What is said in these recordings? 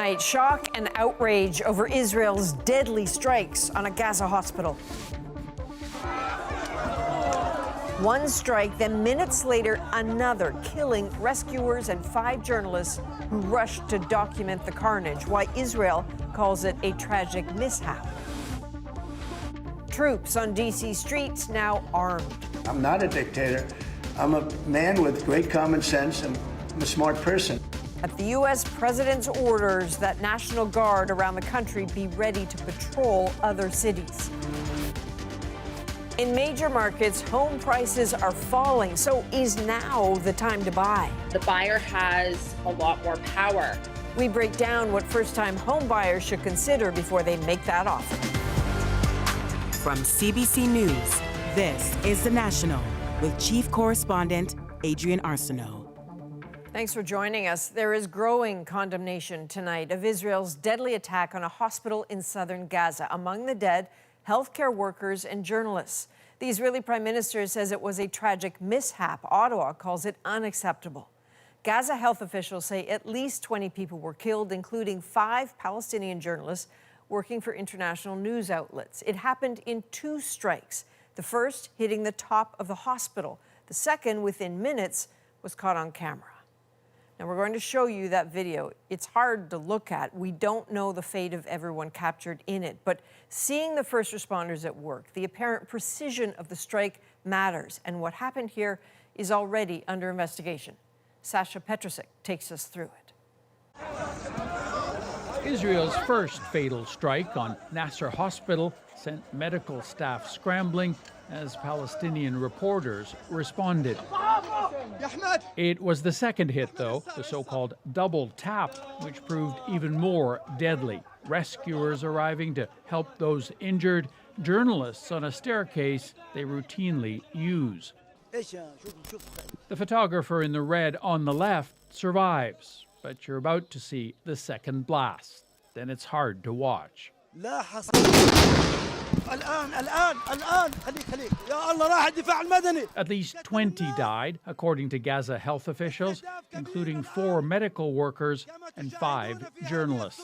tonight, shock and outrage over Israel's deadly strikes on a Gaza hospital. One strike, then minutes later, another, killing rescuers and 5 journalists who rushed to document the carnage, why Israel calls it a tragic mishap. Troops on D.C. streets now armed. I'm not a dictator. I'm a man with great common sense, and I'm a smart person. At the U.S. president's orders that National Guard around the country be ready to patrol other cities. In major markets, home prices are falling, so is now the time to buy. The buyer has a lot more power. We break down what first-time home buyers should consider before they make that offer. From CBC News, this is The National with Chief Correspondent Adrian Arsenault. Thanks for joining us. There is growing condemnation tonight of Israel's deadly attack on a hospital in southern Gaza. Among the dead, healthcare workers and journalists. The Israeli Prime Minister says it was a tragic mishap. Ottawa calls it unacceptable. Gaza health officials say at least 20 people were killed, including 5 Palestinian journalists working for international news outlets. It happened in 2 strikes. The first hitting the top of the hospital. The second, within minutes, was caught on camera. Now, we're going to show you that video. It's hard to look at. We don't know the fate of everyone captured in it, but seeing the first responders at work, the apparent precision of the strike matters, and what happened here is already under investigation. Sasha Petrusik takes us through it. Israel's first fatal strike on Nasser Hospital sent medical staff scrambling as Palestinian reporters responded. It was the second hit, though, the so-called double tap, which proved even more deadly. Rescuers arriving to help those injured, journalists on a staircase they routinely use. The photographer in the red on the left survives, but you're about to see the second blast. Then it's hard to watch. At least 20 died, according to Gaza health officials, including 4 medical workers and 5 journalists.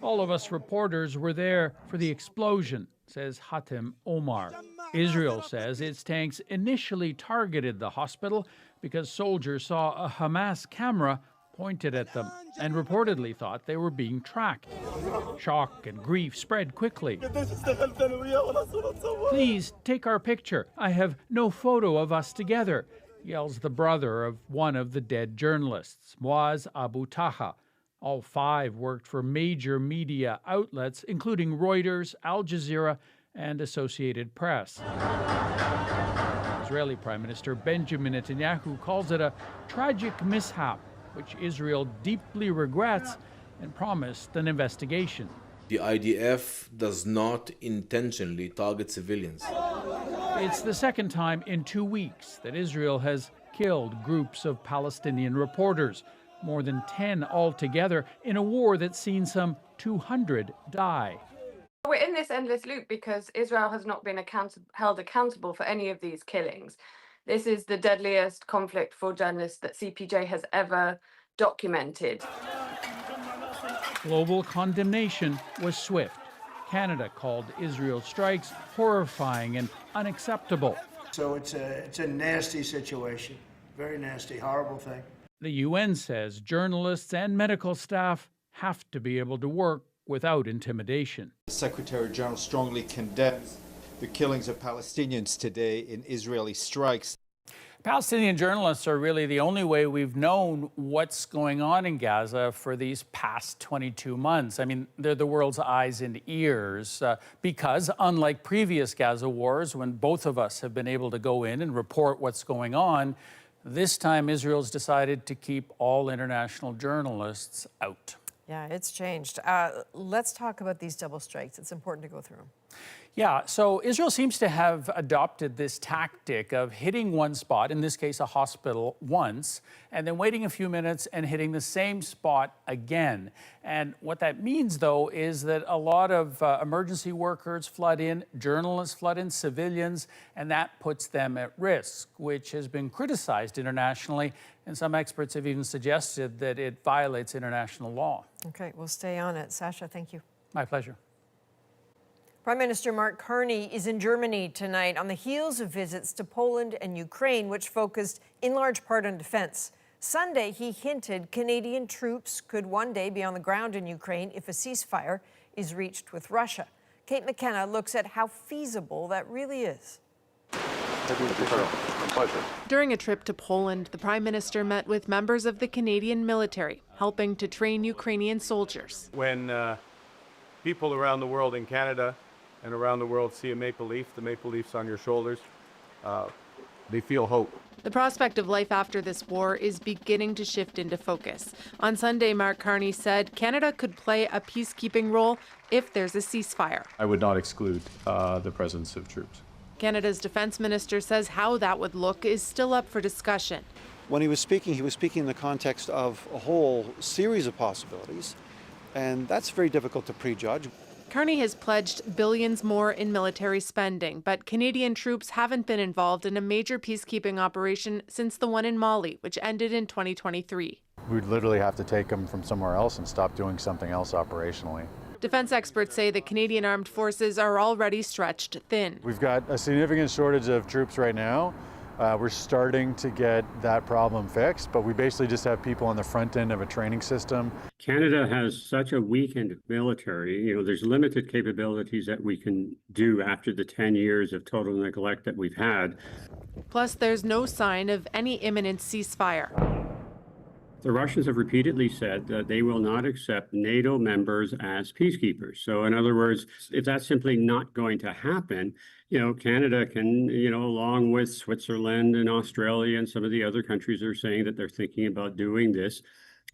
All of us reporters were there for the explosion, says Hatem Omar. Israel says its tanks initially targeted the hospital because soldiers saw a Hamas camera pointed at them and reportedly thought they were being tracked. Shock and grief spread quickly. Please take our picture. I have no photo of us together, yells the brother of one of the dead journalists, Muaz Abu Taha. All 5 worked for major media outlets, including Reuters, Al Jazeera, and Associated Press. Israeli Prime Minister Benjamin Netanyahu calls it a tragic mishap, which Israel deeply regrets and promised an investigation. The IDF does not intentionally target civilians. It's the second time in 2 weeks that Israel has killed groups of Palestinian reporters, more than 10 altogether, in a war that's seen some 200 die. We're in this endless loop because Israel has not been held accountable for any of these killings. This is the deadliest conflict for journalists that CPJ has ever documented. Global condemnation was swift. Canada called Israel's strikes horrifying and unacceptable. So it's a nasty situation, very nasty, horrible thing. The UN says journalists and medical staff have to be able to work without intimidation. The Secretary General strongly condemns the killings of Palestinians today in Israeli strikes. Palestinian journalists are really the only way we've known what's going on in Gaza for these past 22 months. I mean, they're the world's eyes and ears because unlike previous Gaza wars, when both of us have been able to go in and report what's going on, this time Israel's decided to keep all international journalists out. Yeah, it's changed. Let's talk about these double strikes. It's important to go through them. Yeah, so Israel seems to have adopted this tactic of hitting one spot, in this case a hospital, once, and then waiting a few minutes and hitting the same spot again. And what that means, though, is that a lot of emergency workers flood in, journalists flood in, civilians, and that puts them at risk, which has been criticized internationally. And some experts have even suggested that it violates international law. Okay, we'll stay on it. Sasha, thank you. My pleasure. Prime Minister Mark Carney is in Germany tonight on the heels of visits to Poland and Ukraine, which focused in large part on defense. Sunday, he hinted Canadian troops could one day be on the ground in Ukraine if a ceasefire is reached with Russia. Kate McKenna looks at how feasible that really is. During a trip to Poland, the Prime Minister met with members of the Canadian military, helping to train Ukrainian soldiers. When people around the world in Canada and around the world see a maple leaf, the maple leaf's on your shoulders, they feel hope. The prospect of life after this war is beginning to shift into focus. On Sunday, Mark Carney said Canada could play a peacekeeping role if there's a ceasefire. I would not exclude the presence of troops. Canada's defense minister says how that would look is still up for discussion. When he was speaking in the context of a whole series of possibilities, and that's very difficult to prejudge. Carney has pledged billions more in military spending, but Canadian troops haven't been involved in a major peacekeeping operation since the one in Mali, which ended in 2023. We'd literally have to take them from somewhere else and stop doing something else operationally. Defense experts say the Canadian armed forces are already stretched thin. We've got a significant shortage of troops right now. We're starting to get that problem fixed, but we basically just have people on the front end of a training system. Canada has such a weakened military. There's limited capabilities that we can do after the 10 years of total neglect that we've had. Plus, there's no sign of any imminent ceasefire. The Russians have repeatedly said that they will not accept NATO members as peacekeepers. So in other words, if that's simply not going to happen, Canada can, along with Switzerland and Australia and some of the other countries are saying that they're thinking about doing this,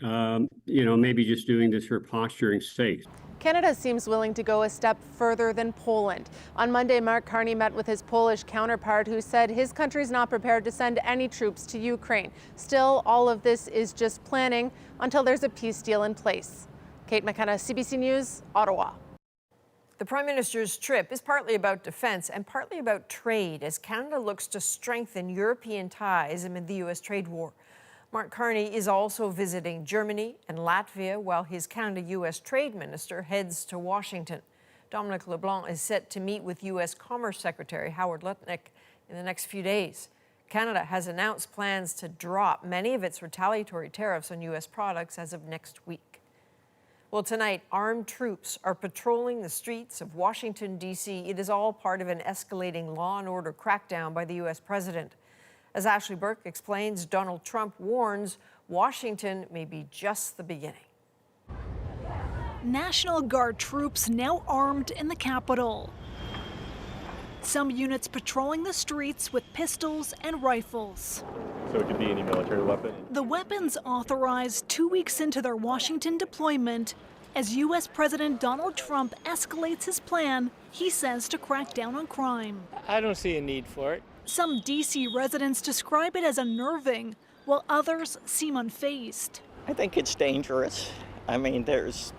maybe just doing this for posturing's sake. Canada seems willing to go a step further than Poland. On Monday, Mark Carney met with his Polish counterpart, who said his country's not prepared to send any troops to Ukraine. Still, all of this is just planning until there's a peace deal in place. Kate McKenna, CBC News, Ottawa. The Prime Minister's trip is partly about defense and partly about trade as Canada looks to strengthen European ties amid the U.S. trade war. Mark Carney is also visiting Germany and Latvia while his Canada-U.S. trade minister heads to Washington. Dominic LeBlanc is set to meet with U.S. Commerce Secretary Howard Lutnick in the next few days. Canada has announced plans to drop many of its retaliatory tariffs on U.S. products as of next week. Well, tonight, armed troops are patrolling the streets of Washington, D.C. It is all part of an escalating law and order crackdown by the U.S. president. As Ashley Burke explains, Donald Trump warns Washington may be just the beginning. National Guard troops now armed in the Capitol. Some units patrolling the streets with pistols and rifles. So it could be any military weapon? The weapons authorized 2 weeks into their Washington deployment as U.S. President Donald Trump escalates his plan, he says, to crack down on crime. I don't see a need for it. Some D.C. residents describe it as unnerving, while others seem unfazed. I think it's dangerous. I mean, there's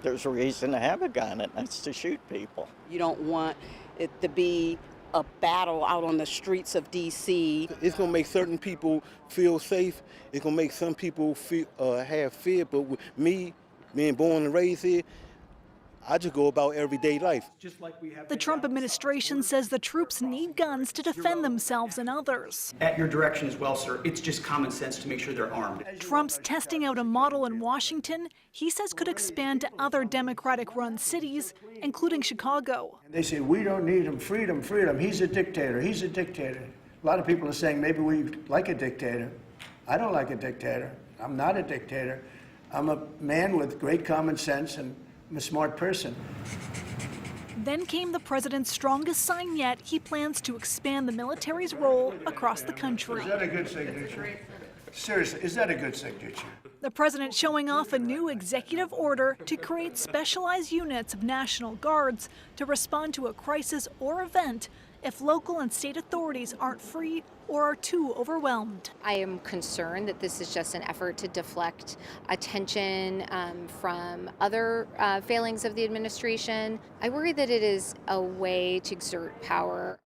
a reason to have a gun, and that's to shoot people. You don't want it to be a battle out on the streets of D.C. It's going to make certain people feel safe. It's going to make some people feel, have fear. But with me, being born and raised here, I just go about everyday life. The Trump administration says the troops need guns to defend themselves and others. At your direction as well, sir, it's just common sense to make sure they're armed. Trump's testing out a model in Washington he says could expand to other Democratic-run cities, including Chicago. They say, we don't need him, freedom, freedom. He's a dictator, he's a dictator. A lot of people are saying maybe we like a dictator. I don't like a dictator. I'm not a dictator. I'm a man with great common sense and I'm a smart person. Then came the president's strongest sign yet. He plans to expand the military's role across the country. Is that a good signature? Seriously, is that a good signature? The president showing off a new executive order to create specialized units of National Guards to respond to a crisis or event if local and state authorities aren't free or are too overwhelmed. I am concerned that this is just an effort to deflect attention from other failings of the administration. I worry that it is a way to exert power.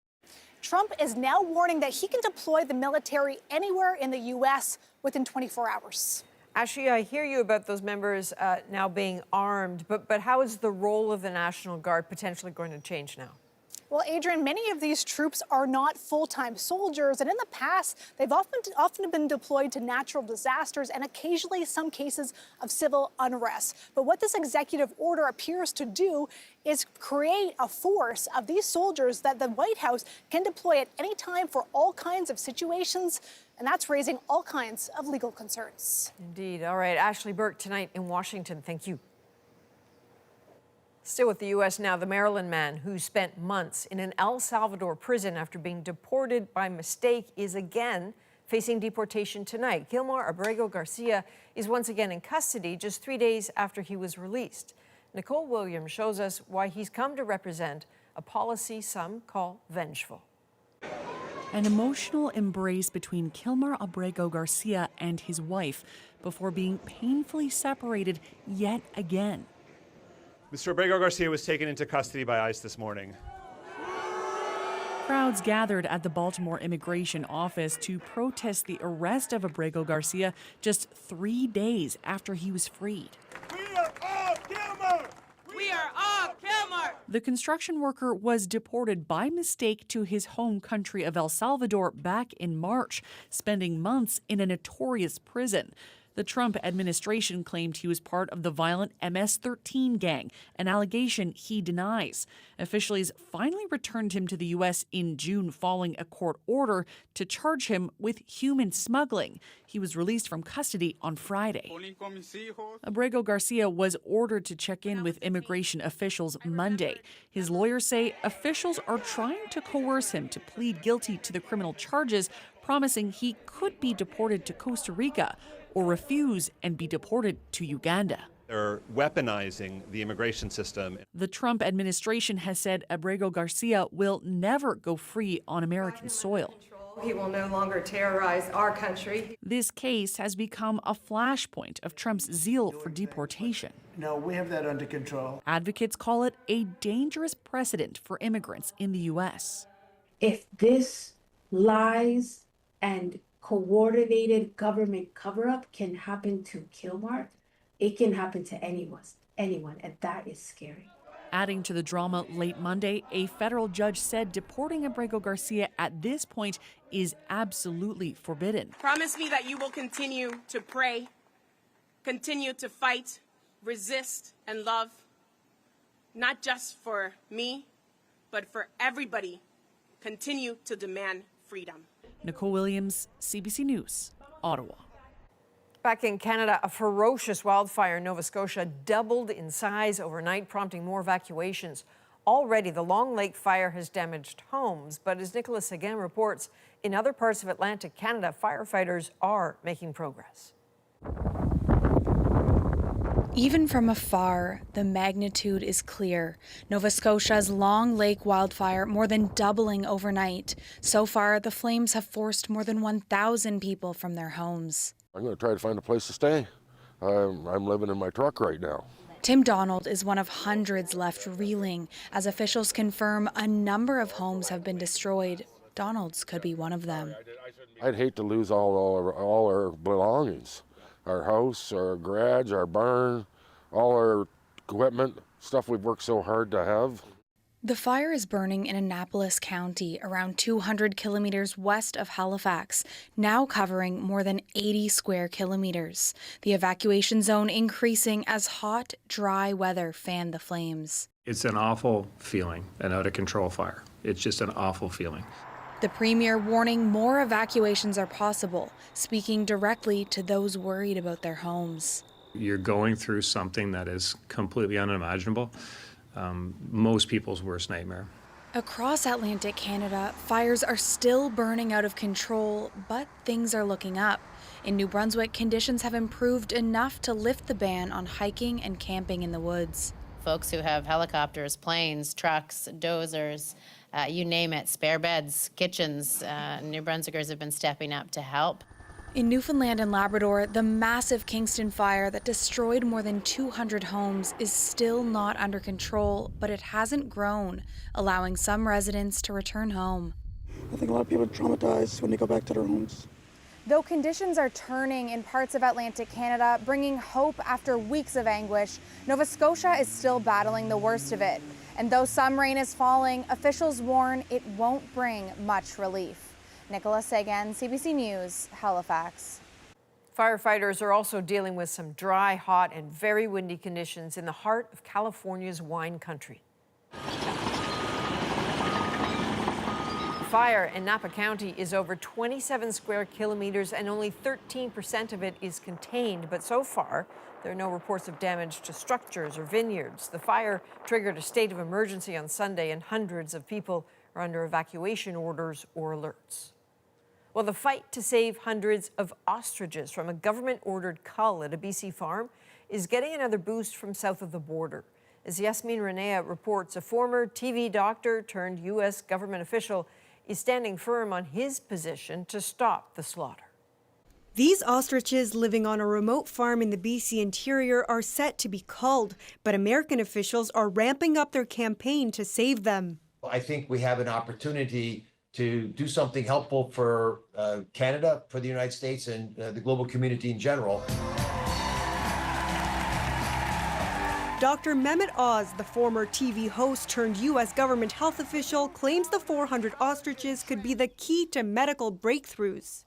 Trump is now warning that he can deploy the military anywhere in the U.S. within 24 hours. Ashley, I hear you about those members now being armed, but how is the role of the National Guard potentially going to change now? Well, Adrian, many of these troops are not full-time soldiers, and in the past, they've often been deployed to natural disasters and occasionally some cases of civil unrest. But what this executive order appears to do is create a force of these soldiers that the White House can deploy at any time for all kinds of situations, and that's raising all kinds of legal concerns. Indeed. All right, Ashley Burke tonight in Washington. Thank you. Still with the U.S. now, the Maryland man who spent months in an El Salvador prison after being deported by mistake is again facing deportation tonight. Kilmar Abrego Garcia is once again in custody just 3 days after he was released. Nicole Williams shows us why he's come to represent a policy some call vengeful. An emotional embrace between Kilmar Abrego Garcia and his wife before being painfully separated yet again. Mr. Abrego Garcia was taken into custody by ICE this morning. Crowds gathered at the Baltimore immigration office to protest the arrest of Abrego Garcia just 3 days after he was freed. We are all Kilmar! We are all Kilmar! The construction worker was deported by mistake to his home country of El Salvador back in March, spending months in a notorious prison. The Trump administration claimed he was part of the violent MS-13 gang, an allegation he denies. Officials finally returned him to the U.S. in June following a court order to charge him with human smuggling. He was released from custody on Friday. Abrego Garcia was ordered to check in with immigration officials Monday. His lawyers say officials are trying to coerce him to plead guilty to the criminal charges, promising he could be deported to Costa Rica or refuse and be deported to Uganda. They're weaponizing the immigration system. The Trump administration has said Abrego Garcia will never go free on American soil. He will no longer terrorize our country. This case has become a flashpoint of Trump's zeal for deportation. No, we have that under control. Advocates call it a dangerous precedent for immigrants in the U.S. If this lies and coordinated government cover-up can happen to Kilmar, it can happen to anyone, and that is scary. Adding to the drama late Monday, a federal judge said deporting Abrego Garcia at this point is absolutely forbidden. Promise me that you will continue to pray, continue to fight, resist, and love, not just for me, but for everybody. Continue to demand freedom. Nicole Williams, CBC News, Ottawa. Back in Canada, a ferocious wildfire in Nova Scotia doubled in size overnight, prompting more evacuations. Already, the Long Lake fire has damaged homes, but as Nicholas again reports, in other parts of Atlantic Canada, firefighters are making progress. Even from afar, the magnitude is clear. Nova Scotia's Long Lake wildfire more than doubling overnight. So far, the flames have forced more than 1,000 people from their homes. I'm going to try to find a place to stay. I'm living in my truck right now. Tim Donald is one of hundreds left reeling as officials confirm a number of homes have been destroyed. Donald's could be one of them. I'd hate to lose all our belongings. Our house, our garage, our barn, all our equipment, stuff we've worked so hard to have. The fire is burning in Annapolis County, around 200 kilometers west of Halifax, now covering more than 80 square kilometers. The evacuation zone increasing as hot, dry weather fanned the flames. It's an awful feeling, an out-of-control fire. It's just an awful feeling. The premier warning more evacuations are possible, speaking directly to those worried about their homes. You're going through something that is completely unimaginable, most people's worst nightmare. Across Atlantic Canada, fires are still burning out of control, but things are looking up. In New Brunswick, conditions have improved enough to lift the ban on hiking and camping in the woods. Folks who have helicopters, planes, trucks, dozers, you name it, spare beds, kitchens, New Brunswickers have been stepping up to help. In Newfoundland and Labrador, the massive Kingston fire that destroyed more than 200 homes is still not under control, but it hasn't grown, allowing some residents to return home. I think a lot of people are traumatized when they go back to their homes. Though conditions are turning in parts of Atlantic Canada, bringing hope after weeks of anguish, Nova Scotia is still battling the worst of it. And though some rain is falling, officials warn it won't bring much relief. Nicola Sagan, CBC News, Halifax. Firefighters are also dealing with some dry, hot, and very windy conditions in the heart of California's wine country. Fire in Napa County is over 27 square kilometers and only 13% of it is contained. But so far, there are no reports of damage to structures or vineyards. The fire triggered a state of emergency on Sunday and hundreds of people are under evacuation orders or alerts. Well, the fight to save hundreds of ostriches from a government-ordered cull at a BC farm is getting another boost from south of the border. As Yasmin Renea reports, a former TV doctor turned U.S. government official is standing firm on his position to stop the slaughter. These ostriches living on a remote farm in the BC interior are set to be culled, but American officials are ramping up their campaign to save them. I think we have an opportunity to do something helpful for Canada, for the United States, and the global community in general. Dr. Mehmet Oz, the former TV host turned U.S. government health official, claims the 400 ostriches could be the key to medical breakthroughs.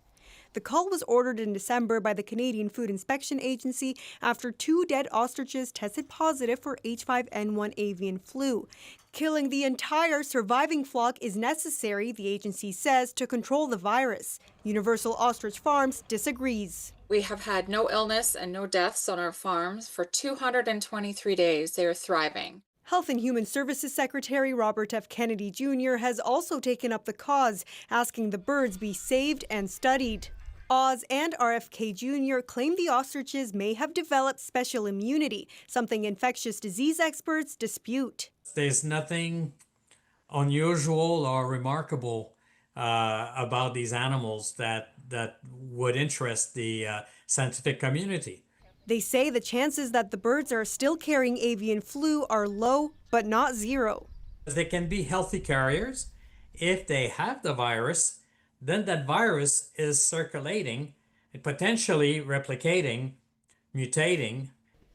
The cull was ordered in December by the Canadian Food Inspection Agency after 2 dead ostriches tested positive for H5N1 avian flu. Killing the entire surviving flock is necessary, the agency says, to control the virus. Universal Ostrich Farms disagrees. We have had no illness and no deaths on our farms for 223 days. They are thriving. Health and Human Services Secretary Robert F. Kennedy Jr. has also taken up the cause, asking the birds be saved and studied. Oz and RFK Jr. claim the ostriches may have developed special immunity, something infectious disease experts dispute. There's nothing unusual or remarkable about these animals that would interest the scientific community. They say the chances that the birds are still carrying avian flu are low, but not zero. They can be healthy carriers. If they have the virus, then that virus is circulating and potentially replicating, mutating.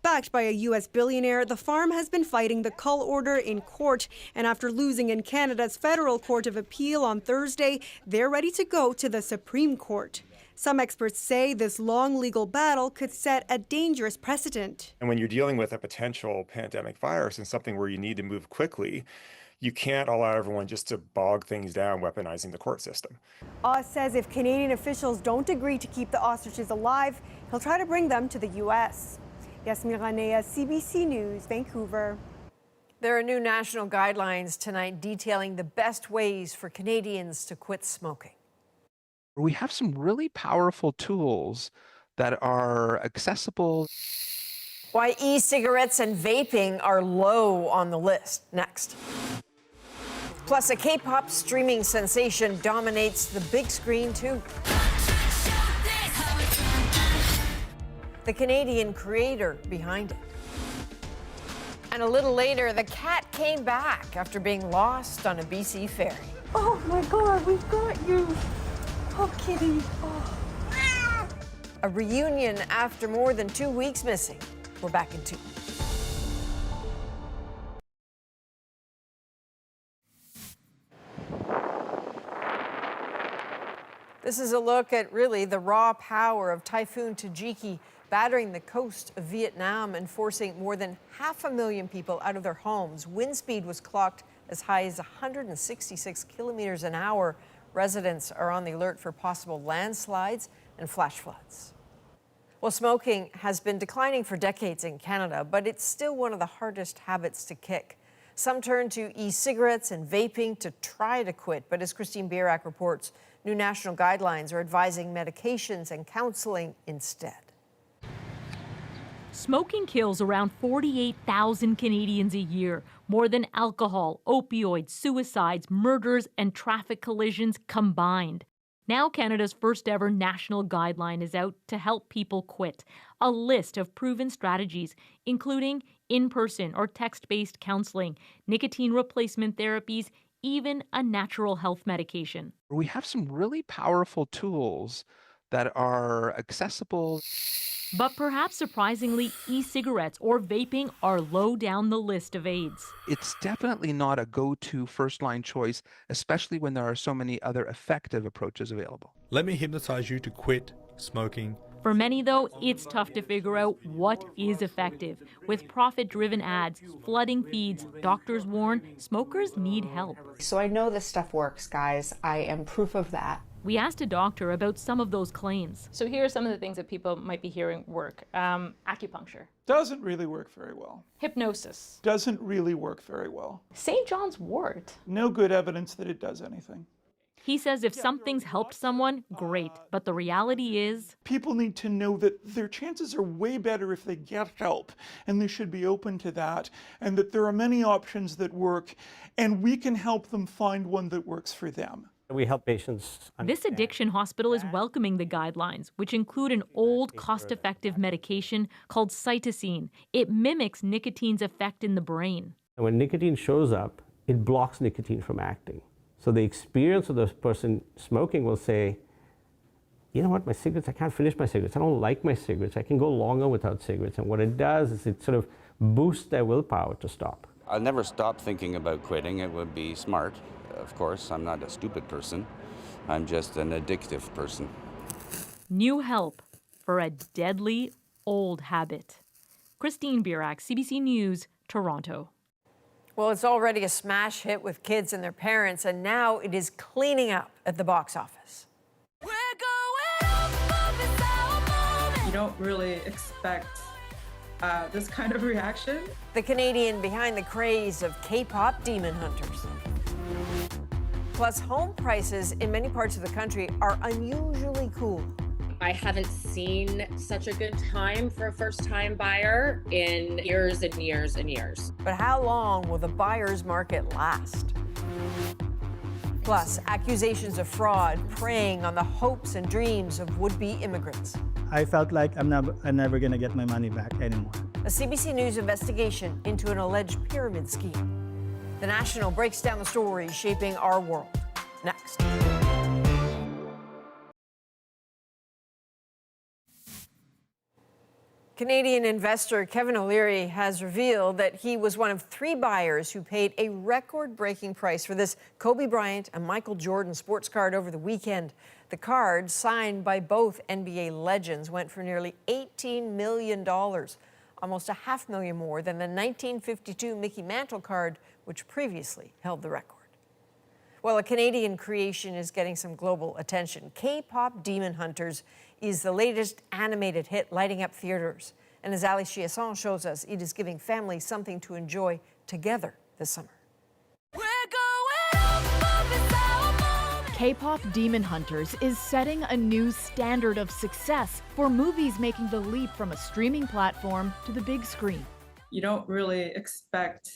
Backed by a U.S. billionaire, the farm has been fighting the cull order in court. And after losing in Canada's Federal Court of Appeal on Thursday, they're ready to go to the Supreme Court. Some experts say this long legal battle could set a dangerous precedent. And when you're dealing with a potential pandemic virus and something where you need to move quickly, you can't allow everyone just to bog things down, weaponizing the court system. Oz says if Canadian officials don't agree to keep the ostriches alive, he'll try to bring them to the U.S. Yasmin Renea, CBC News, Vancouver. There are new national guidelines tonight detailing the best ways for Canadians to quit smoking. We have some really powerful tools that are accessible. Why e-cigarettes and vaping are low on the list. Next. Plus, a K-pop streaming sensation dominates the big screen, too. The Canadian creator behind it. And a little later, the cat came back after being lost on a BC ferry. Oh my God, we've got you. Oh, kitty. Oh. A reunion after more than 2 weeks missing. We're back in 2. This is a look at really the raw power of Typhoon Kajiki battering the coast of Vietnam and forcing more than 500,000 people out of their homes. Wind speed was clocked as high as 166 kilometers an hour. Residents are on the alert for possible landslides and flash floods. Well, smoking has been declining for decades in Canada, but it's still one of the hardest habits to kick. Some turn to e-cigarettes and vaping to try to quit, but as Christine Bierak reports, New national guidelines are advising medications and counseling instead. Smoking kills around 48,000 Canadians a year, more than alcohol, opioids, suicides, murders, and traffic collisions combined. Now Canada's first ever national guideline is out to help people quit. A list of proven strategies, including in-person or text-based counseling, nicotine replacement therapies, even a natural health medication. We have some really powerful tools that are accessible. But perhaps surprisingly, e-cigarettes or vaping are low down the list of aids. It's definitely not a go-to first-line choice, especially when there are so many other effective approaches available. Let me hypnotize you to quit smoking. For many, though, it's tough to figure out what is effective. With profit-driven ads, flooding feeds, doctors warn smokers need help. So I know this stuff works, guys. I am proof of that. We asked a doctor about some of those claims. So here are some of the things that people might be hearing work. Acupuncture. Doesn't really work very well. Hypnosis. Doesn't really work very well. St. John's wort. No good evidence that it does anything. He says if something's helped someone, great. But the reality is, people need to know that their chances are way better if they get help, and they should be open to that, and that there are many options that work, and we can help them find one that works for them. We help patients. This addiction hospital is welcoming the guidelines, which include an old, cost-effective medication called cytosine. It mimics nicotine's effect in the brain. When nicotine shows up, it blocks nicotine from acting. So the experience of the person smoking will say, you know what, my cigarettes, I can't finish my cigarettes. I don't like my cigarettes. I can go longer without cigarettes. And what it does is it sort of boosts their willpower to stop. I'll never stop thinking about quitting. It would be smart. Of course, I'm not a stupid person. I'm just an addictive person. New help for a deadly old habit. Christine Birak, CBC News, Toronto. Well, it's already a smash hit with kids and their parents, and now it is cleaning up at the box office. You don't really expect this kind of reaction. The Canadian behind the craze of K-pop demon hunters. Plus, home prices in many parts of the country are unusually cool. I haven't seen such a good time for a first-time buyer in years and years and years. But how long will the buyer's market last? Plus, accusations of fraud preying on the hopes and dreams of would-be immigrants. I felt like I'm never going to get my money back anymore. A CBC News investigation into an alleged pyramid scheme. The National breaks down the stories shaping our world. Next. Canadian investor Kevin O'Leary has revealed that he was one of 3 buyers who paid a record-breaking price for this Kobe Bryant and Michael Jordan sports card over the weekend. The card, signed by both NBA legends, went for nearly $18 million, almost $500,000 more than the 1952 Mickey Mantle card, which previously held the record. Well, a Canadian creation is getting some global attention. K-pop Demon Hunters is the latest animated hit lighting up theaters. And as Ali Chiasson shows us, it is giving families something to enjoy together this summer. K-pop Demon Hunters is setting a new standard of success for movies making the leap from a streaming platform to the big screen. You don't really expect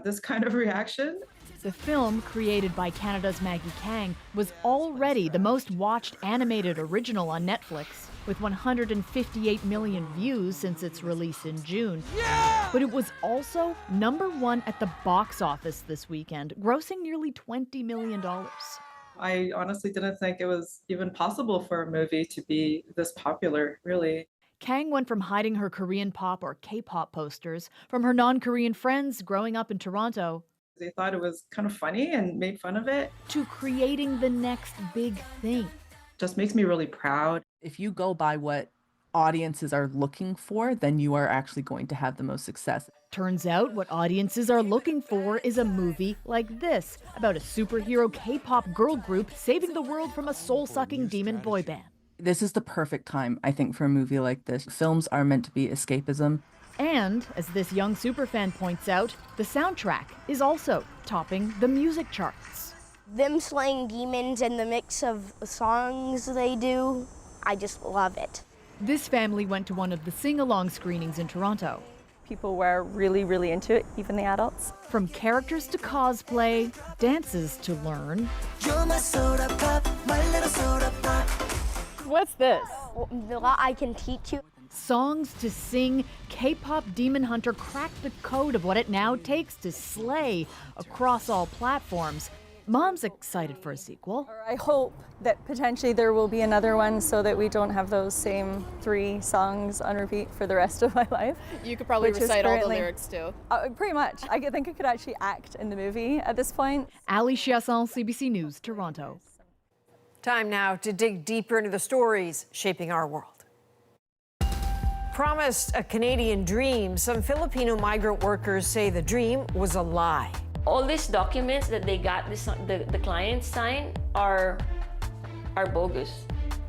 this kind of reaction. The film, created by Canada's Maggie Kang, was already the most watched animated original on Netflix, with 158 million views since its release in June. Yeah! But it was also #1 at the box office this weekend, grossing nearly $20 million. I honestly didn't think it was even possible for a movie to be this popular, really. Kang went from hiding her Korean pop or K-pop posters from her non-Korean friends growing up in Toronto. They thought it was kind of funny and made fun of it. To creating the next big thing. Just makes me really proud. If you go by what audiences are looking for, then you are actually going to have the most success. Turns out what audiences are looking for is a movie like this, about a superhero K-pop girl group saving the world from a soul-sucking demon boy band. This is the perfect time, I think, for a movie like this. Films are meant to be escapism. And, as this young superfan points out, the soundtrack is also topping the music charts. Them slaying demons and the mix of songs they do, I just love it. This family went to one of the sing-along screenings in Toronto. People were really, really into it, even the adults. From characters to cosplay, dances to learn. You're my soda pop, my little soda pop. What's this? I can teach you. Songs to sing, K-pop Demon Hunter cracked the code of what it now takes to slay across all platforms. Mom's excited for a sequel. I hope that potentially there will be another one so that we don't have those same 3 songs on repeat for the rest of my life. You could probably recite all the lyrics too. Pretty much. I think I could actually act in the movie at this point. Ali Chiasson, CBC News, Toronto. Time now to dig deeper into the stories shaping our world. Promised a Canadian dream, some Filipino migrant workers say the dream was a lie. All these documents that they got the clients sign are bogus.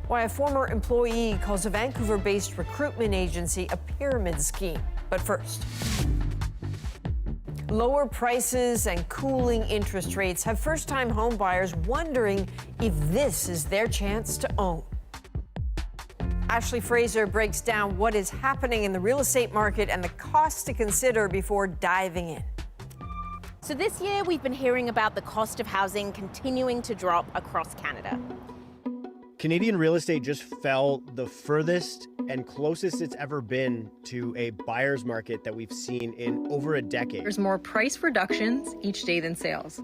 Why a former employee calls a Vancouver-based recruitment agency a pyramid scheme. But first, lower prices and cooling interest rates have first-time home buyers wondering if this is their chance to own. Ashley Fraser breaks down what is happening in the real estate market and the costs to consider before diving in. So this year, we've been hearing about the cost of housing continuing to drop across Canada. Canadian real estate just fell the furthest and closest it's ever been to a buyer's market that we've seen in over a decade. There's more price reductions each day than sales.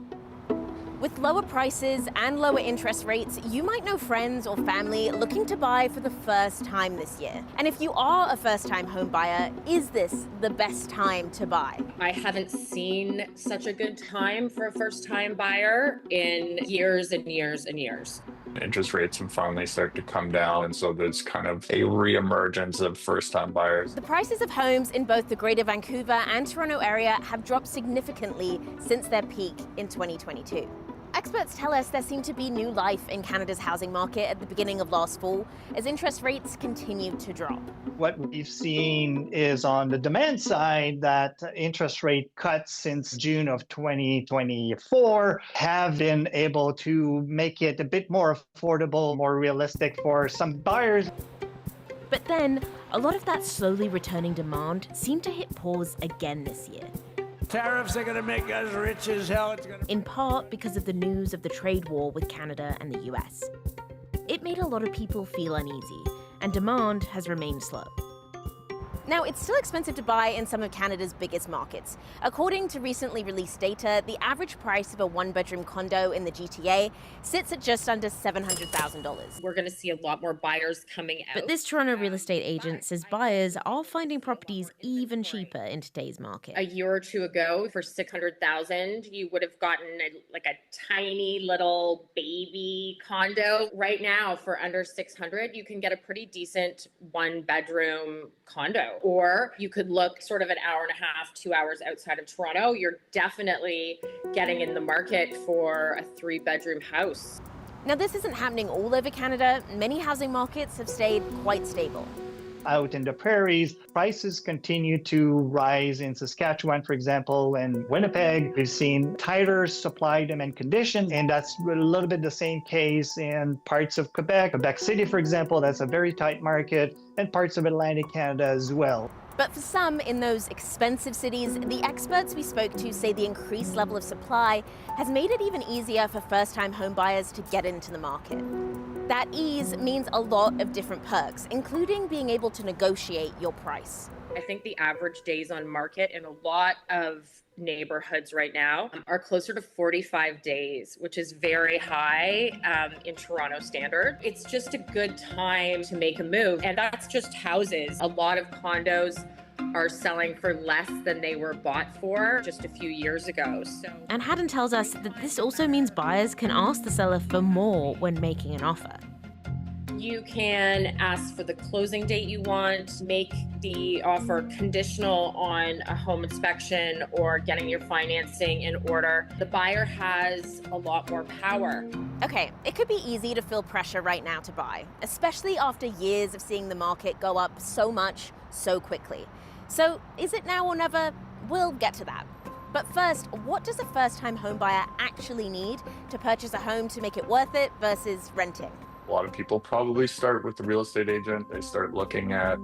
With lower prices and lower interest rates, you might know friends or family looking to buy for the first time this year. And if you are a first-time home buyer, is this the best time to buy? I haven't seen such a good time for a first-time buyer in years and years and years. Interest rates have finally started to come down, and so there's kind of a re-emergence of first-time buyers. The prices of homes in both the Greater Vancouver and Toronto area have dropped significantly since their peak in 2022. Experts tell us there seemed to be new life in Canada's housing market at the beginning of last fall as interest rates continued to drop. What we've seen is on the demand side that interest rate cuts since June of 2024 have been able to make it a bit more affordable, more realistic for some buyers. But then, a lot of that slowly returning demand seemed to hit pause again this year. Tariffs are going to make us rich as hell. In part because of the news of the trade war with Canada and the US. It made a lot of people feel uneasy, and demand has remained slow. Now, it's still expensive to buy in some of Canada's biggest markets. According to recently released data, the average price of a one-bedroom condo in the GTA sits at just under $700,000. We're going to see a lot more buyers coming out. But this Toronto real estate agent says buyers are finding properties even cheaper in today's market. A year or two ago, for $600,000, you would have gotten a tiny little baby condo. Right now, for under $600,000, you can get a pretty decent one-bedroom condo. Or you could look sort of an hour and a half, 2 hours outside of Toronto. You're definitely getting in the market for a 3-bedroom house. Now, this isn't happening all over Canada. Many housing markets have stayed quite stable. Out in the prairies, prices continue to rise in Saskatchewan, for example, and Winnipeg. We've seen tighter supply demand conditions, and that's a little bit the same case in parts of Quebec. Quebec City, for example, that's a very tight market, and parts of Atlantic Canada as well. But for some in those expensive cities, the experts we spoke to say the increased level of supply has made it even easier for first-time homebuyers to get into the market. That ease means a lot of different perks, including being able to negotiate your price. I think the average days on market in a lot of neighborhoods right now are closer to 45 days, which is very high in Toronto standard. It's just a good time to make a move, and that's just houses. A lot of condos are selling for less than they were bought for just a few years ago. And Haddon tells us that this also means buyers can ask the seller for more when making an offer. You can ask for the closing date you want, make the offer conditional on a home inspection or getting your financing in order. The buyer has a lot more power. Okay, it could be easy to feel pressure right now to buy, especially after years of seeing the market go up so much, so quickly. So is it now or never? We'll get to that. But first, what does a first-time homebuyer actually need to purchase a home to make it worth it versus renting? A lot of people probably start with the real estate agent. They start looking at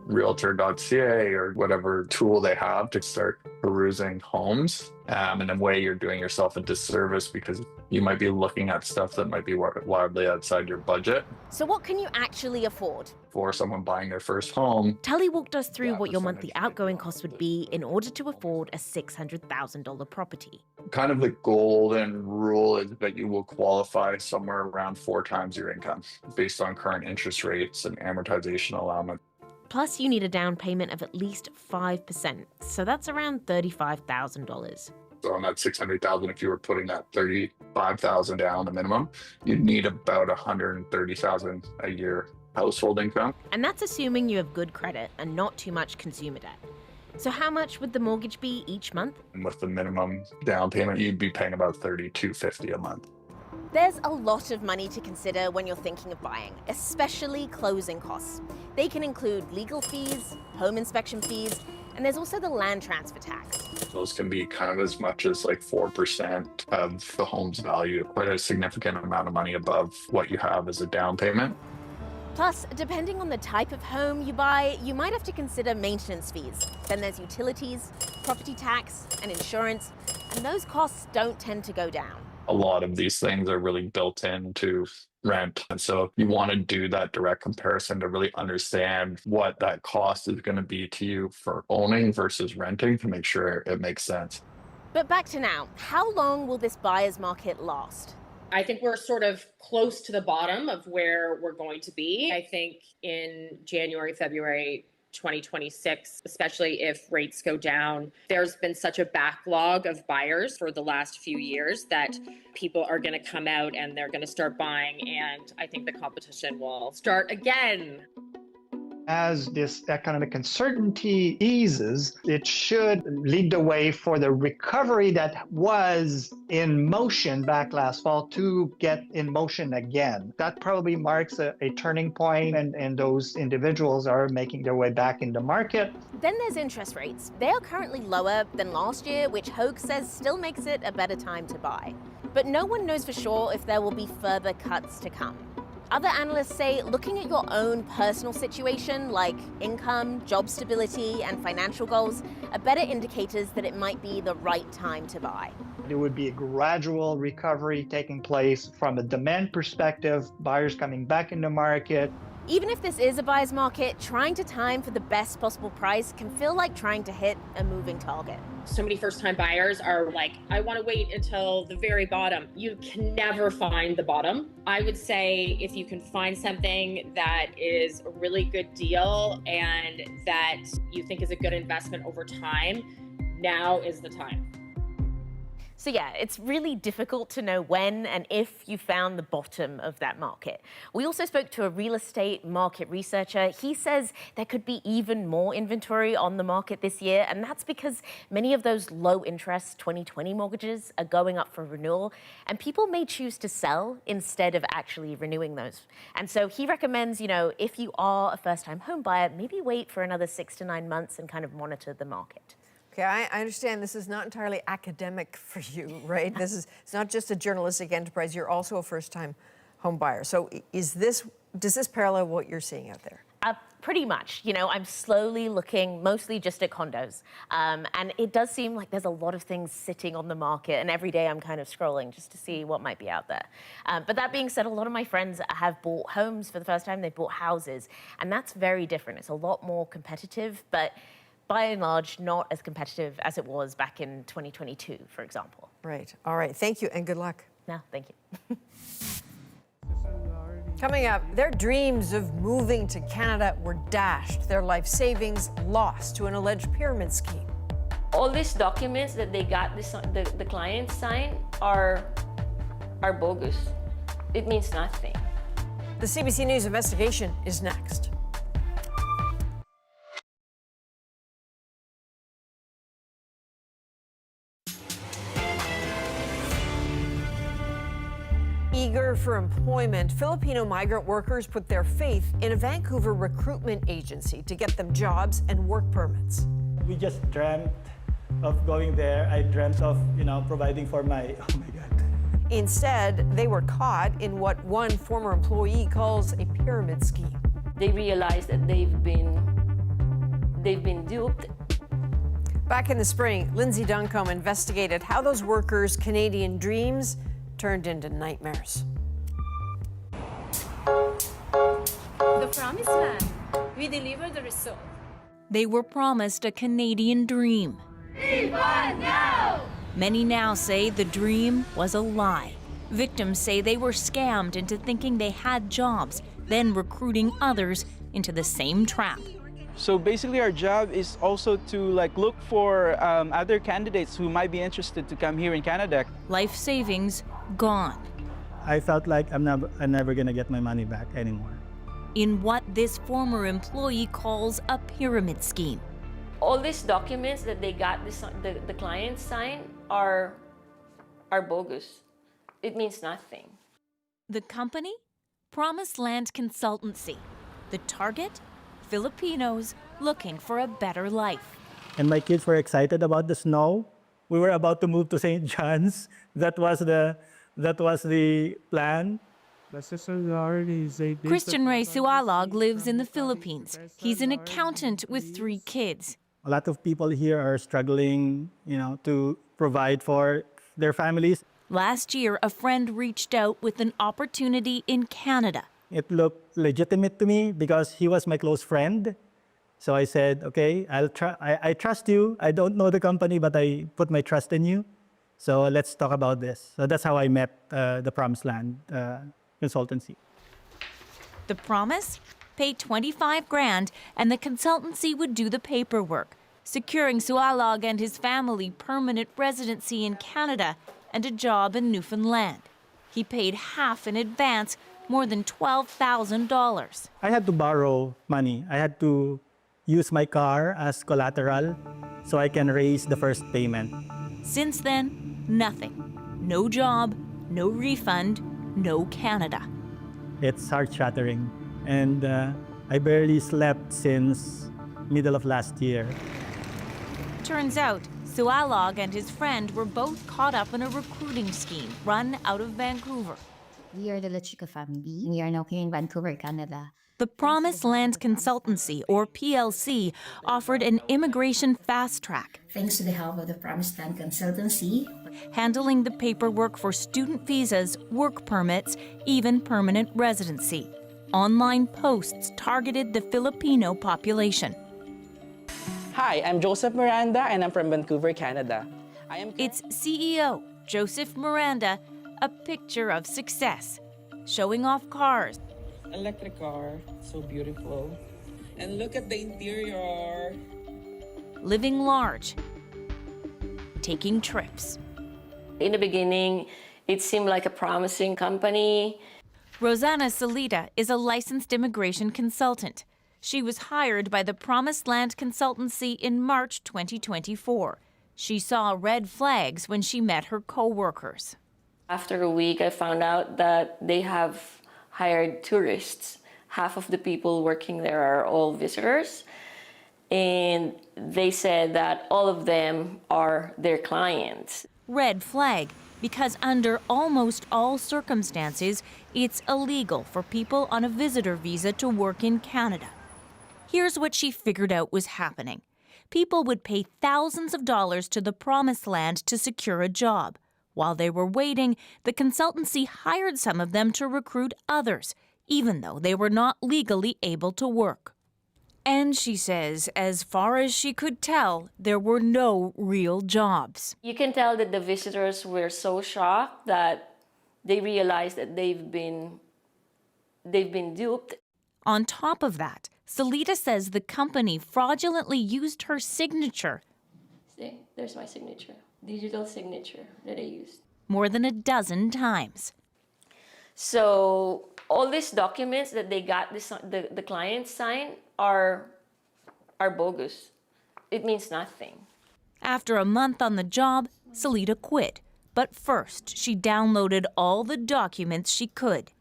realtor.ca or whatever tool they have to start perusing homes. And in a way, you're doing yourself a disservice because you might be looking at stuff that might be wildly outside your budget. So what can you actually afford? For someone buying their first home, Tully walked us through what your monthly outgoing costs would be in order to afford a $600,000 property. kind of the golden rule is that you will qualify somewhere around 4 times your income based on current interest rates and amortization allowance. Plus, you need a down payment of at least 5%, so that's around $35,000. So on that $600,000, if you were putting that $35,000 down, the minimum, you'd need about $130,000 a year household income. And that's assuming you have good credit and not too much consumer debt. So how much would the mortgage be each month? And with the minimum down payment, you'd be paying about $3,250 a month. There's a lot of money to consider when you're thinking of buying, especially closing costs. They can include legal fees, home inspection fees, and there's also the land transfer tax. Those can be kind of as much as like 4% of the home's value, quite a significant amount of money above what you have as a down payment. Plus, depending on the type of home you buy, you might have to consider maintenance fees. Then there's utilities, property tax, and insurance, and those costs don't tend to go down. A lot of these things are really built into rent. And so you want to do that direct comparison to really understand what that cost is going to be to you for owning versus renting to make sure it makes sense. But back to now, how long will this buyer's market last? I think we're sort of close to the bottom of where we're going to be. I think in January, February 2026, especially if rates go down, there's been such a backlog of buyers for the last few years that people are going to come out and they're going to start buying. And I think the competition will start again. As this economic uncertainty eases, it should lead the way for the recovery that was in motion back last fall to get in motion again. That probably marks a turning point, and those individuals are making their way back in the market. Then there's interest rates. They are currently lower than last year, which Hogue says still makes it a better time to buy. But no one knows for sure if there will be further cuts to come. Other analysts say looking at your own personal situation, like income, job stability, and financial goals, are better indicators that it might be the right time to buy. There would be a gradual recovery taking place from a demand perspective, buyers coming back in the market. Even if this is a buyer's market, trying to time for the best possible price can feel like trying to hit a moving target. So many first-time buyers are like, I want to wait until the very bottom. You can never find the bottom. I would say if you can find something that is a really good deal and that you think is a good investment over time, now is the time. So yeah, it's really difficult to know when and if you found the bottom of that market. We also spoke to a real estate market researcher. He says there could be even more inventory on the market this year, and that's because many of those low interest 2020 mortgages are going up for renewal, and people may choose to sell instead of actually renewing those. And so he recommends, if you are a first-time home buyer, maybe wait for another 6 to 9 months and kind of monitor the market. Okay, I understand this is not entirely academic for you, right? It's not just a journalistic enterprise. You're also a first-time home buyer. So does this parallel what you're seeing out there? Pretty much. I'm slowly looking mostly just at condos. And it does seem like there's a lot of things sitting on the market. And every day I'm kind of scrolling just to see what might be out there. But that being said, a lot of my friends have bought homes for the first time. They've bought houses. And that's very different. It's a lot more competitive, but by and large, not as competitive as it was back in 2022, for example. Right. All right. Thank you and good luck. No, thank you. Coming up, their dreams of moving to Canada were dashed, their life savings lost to an alleged pyramid scheme. All these documents that they got the clients sign are bogus. It means nothing. The CBC News investigation is next. Eager for employment, Filipino migrant workers put their faith in a Vancouver recruitment agency to get them jobs and work permits. We just dreamt of going there. I dreamt of, providing for my, oh my God. Instead, they were caught in what one former employee calls a pyramid scheme. They realize that they've been duped. Back in the spring, Lindsay Duncombe investigated how those workers' Canadian dreams turned into nightmares. The promised land. We deliver the result. They were promised a Canadian dream. Now! Many now say the dream was a lie. Victims say they were scammed into thinking they had jobs, then recruiting others into the same trap. So basically our job is also to look for other candidates who might be interested to come here in Canada. Life savings gone. I felt like I'm never gonna get my money back anymore. In what this former employee calls a pyramid scheme. All these documents that they got the clients sign are bogus. It means nothing. The company? Promised Land Consultancy. The target? Filipinos looking for a better life. And my kids were excited about the snow. We were about to move to St. John's. That was the plan. Christian Ray Sualog lives in the Philippines. He's an accountant with 3 kids. A lot of people here are struggling, to provide for their families. Last year, a friend reached out with an opportunity in Canada. It looked legitimate to me because he was my close friend. So I said, okay, I'll try. I trust you. I don't know the company, but I put my trust in you. So let's talk about this. So that's how I met the Promised Land Consultancy. The promise? Pay $25,000 and the consultancy would do the paperwork, securing Sualog and his family permanent residency in Canada and a job in Newfoundland. He paid half in advance, more than $12,000. I had to borrow money. I had to use my car as collateral so I can raise the first payment. Since then, nothing. No job, no refund, no Canada. It's heart-shattering. And I barely slept since middle of last year. Turns out, Sualog and his friend were both caught up in a recruiting scheme run out of Vancouver. We are the La Chica family. We are now here in Vancouver, Canada. The Promised Land Consultancy, or PLC, offered an immigration fast track. Thanks to the help of the Promised Land Consultancy. Handling the paperwork for student visas, work permits, even permanent residency. Online posts targeted the Filipino population. Hi, I'm Joseph Miranda and I'm from Vancouver, Canada. It's CEO Joseph Miranda, a picture of success, showing off cars. Electric car, so beautiful. And look at the interior. Living large, taking trips. In the beginning, it seemed like a promising company. Rosanna Salida is a licensed immigration consultant. She was hired by the Promised Land Consultancy in March 2024. She saw red flags when she met her co-workers. After a week, I found out that they have hired tourists. Half of the people working there are all visitors. And they said that all of them are their clients. Red flag, because under almost all circumstances, it's illegal for people on a visitor visa to work in Canada. Here's what she figured out was happening. People would pay thousands of dollars to the Promised Land to secure a job. While they were waiting, the consultancy hired some of them to recruit others, even though they were not legally able to work. And she says, as far as she could tell, there were no real jobs. You can tell that the visitors were so shocked that they realized that they've been duped. On top of that, Salida says the company fraudulently used her signature. See, there's my signature. Digital signature that I used. More than a dozen times. So all these documents that they got the clients sign are bogus. It means nothing. After a month on the job, Salida quit. But first, she downloaded all the documents she could.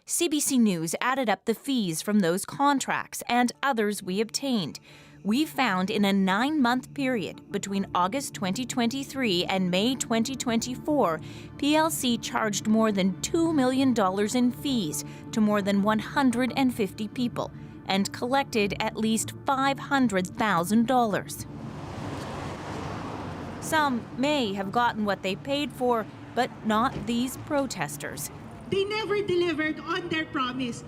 CBC News added up the fees from those contracts and others we obtained. We found in a 9-month period between August 2023 and May 2024, PLC charged more than $2 million in fees to more than 150 people and collected at least $500,000. Some may have gotten what they paid for, but not these protesters. They never delivered on their promise.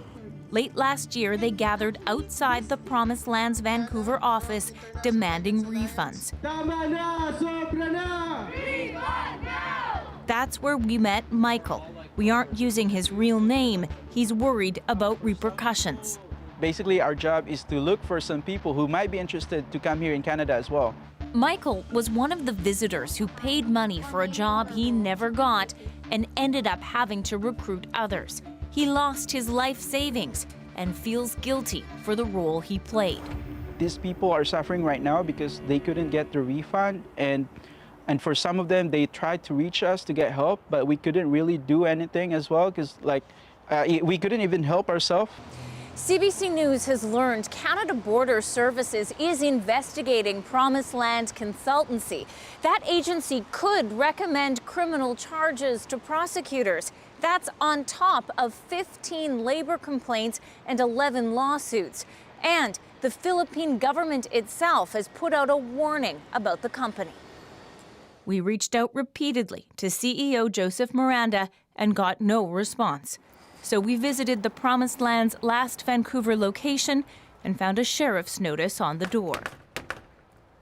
Late last year, they gathered outside the Promised Land's Vancouver office demanding refunds. Tama na, sobra na! Refund now! That's where we met Michael. We aren't using his real name. He's worried about repercussions. Basically, our job is to look for some people who might be interested to come here in Canada as well. Michael was one of the visitors who paid money for a job he never got and ended up having to recruit others. He lost his life savings and feels guilty for the role he played. These people are suffering right now because they couldn't get the refund, and for some of them, they tried to reach us to get help, but we couldn't really do anything as well because we couldn't even help ourselves. CBC News has learned Canada Border Services is investigating Promised Land Consultancy. That agency could recommend criminal charges to prosecutors. That's on top of 15 labor complaints and 11 lawsuits. And the Philippine government itself has put out a warning about the company. We reached out repeatedly to CEO Joseph Miranda and got no response. So we visited the Promised Land's last Vancouver location and found a sheriff's notice on the door.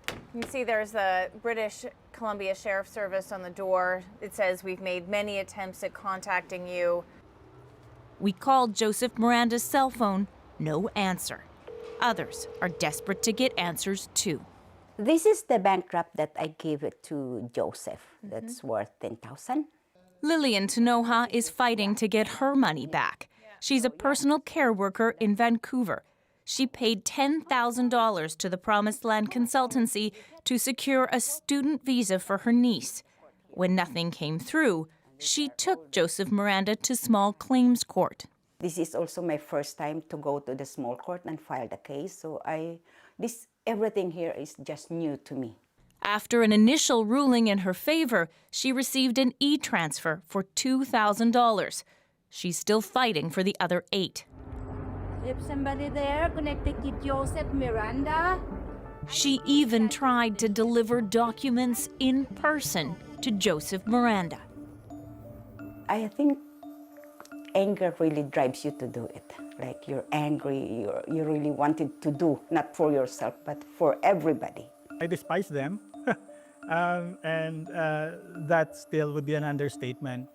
You can see there's the British Columbia Sheriff's Service on the door. It says, "We've made many attempts at contacting you." We called Joseph Miranda's cell phone, no answer. Others are desperate to get answers too. This is the bankrupt that I gave it to Joseph. That's worth 10,000. Lillian Tanoha is fighting to get her money back. She's a personal care worker in Vancouver. She paid $10,000 to the Promised Land Consultancy to secure a student visa for her niece. When nothing came through, she took Joseph Miranda to small claims court. This is also my first time to go to the small court and file the case, so everything here is just new to me. After an initial ruling in her favor, she received an e-transfer for $2,000. She's still fighting for the other 8. If somebody there connected to Joseph Miranda. She even tried to deliver documents in person to Joseph Miranda. I think anger really drives you to do it. Like you're angry, you really wanted to do, not for yourself, but for everybody. I despise them, and that still would be an understatement.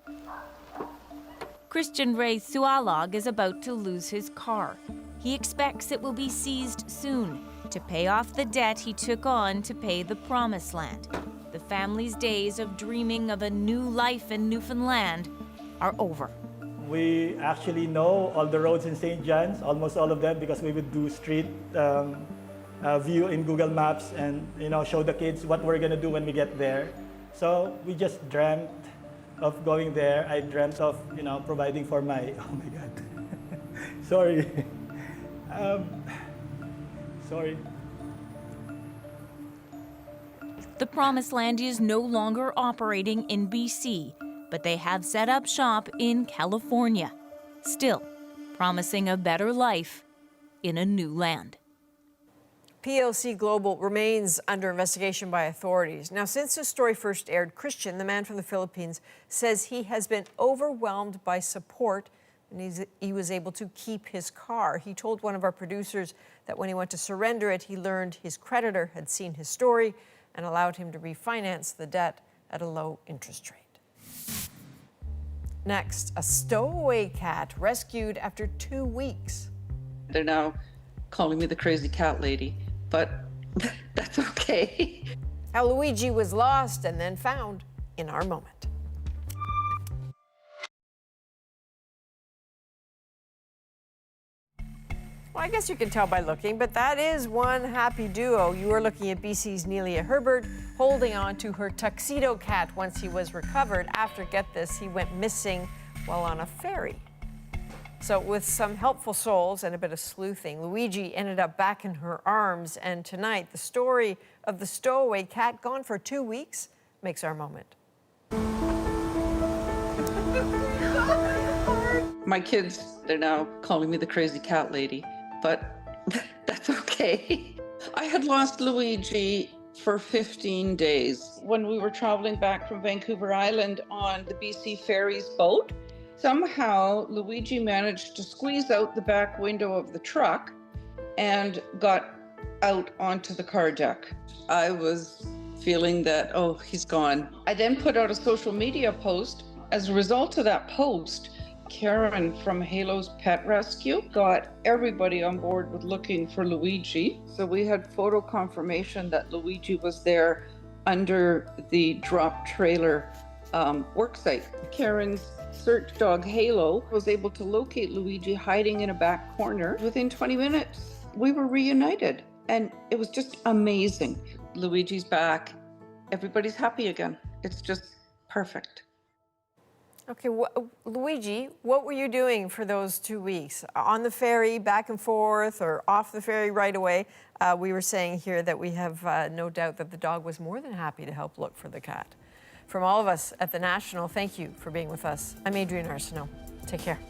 Christian Ray Sualog is about to lose his car. He expects it will be seized soon to pay off the debt he took on to pay the Promised Land. The family's days of dreaming of a new life in Newfoundland are over. We actually know all the roads in St. John's, almost all of them, because we would do street view in Google Maps and show the kids what we're gonna do when we get there. So we just dreamt of going there. I dreamt of providing for my, oh my God, sorry. Sorry. The Promised Land is no longer operating in BC, but they have set up shop in California, still promising a better life in a new land. PLC Global remains under investigation by authorities. Now, since the story first aired, Christian, the man from the Philippines, says he has been overwhelmed by support and he was able to keep his car. He told one of our producers that when he went to surrender it, he learned his creditor had seen his story and allowed him to refinance the debt at a low interest rate. Next, a stowaway cat rescued after 2 weeks. They're now calling me the crazy cat lady, but that's okay. How Luigi was lost and then found in our moment. Well, I guess you can tell by looking, but that is one happy duo. You are looking at BC's Nelia Herbert holding on to her tuxedo cat once he was recovered after, get this, he went missing while on a ferry. So with some helpful souls and a bit of sleuthing, Luigi ended up back in her arms. And tonight, the story of the Stowaway cat gone for 2 weeks makes our moment. My kids, they're now calling me the crazy cat lady, but that's okay. I had lost Luigi for 15 days when we were traveling back from Vancouver Island on the BC Ferries boat. Somehow, Luigi managed to squeeze out the back window of the truck and got out onto the car deck. I was feeling that, oh, he's gone. I then put out a social media post. As a result of that post, Karen from Halo's Pet Rescue got everybody on board with looking for Luigi. So we had photo confirmation that Luigi was there under the drop trailer worksite. Karen's search dog Halo was able to locate Luigi hiding in a back corner. Within 20 minutes, we were reunited, and it was just amazing. Luigi's back. Everybody's happy again. It's just perfect. Okay, Luigi, what were you doing for those 2 weeks? On the ferry, back and forth, or off the ferry right away? We were saying here that we have no doubt that the dog was more than happy to help look for the cat. From all of us at the National, thank you for being with us. I'm Adrienne Arsenault. Take care.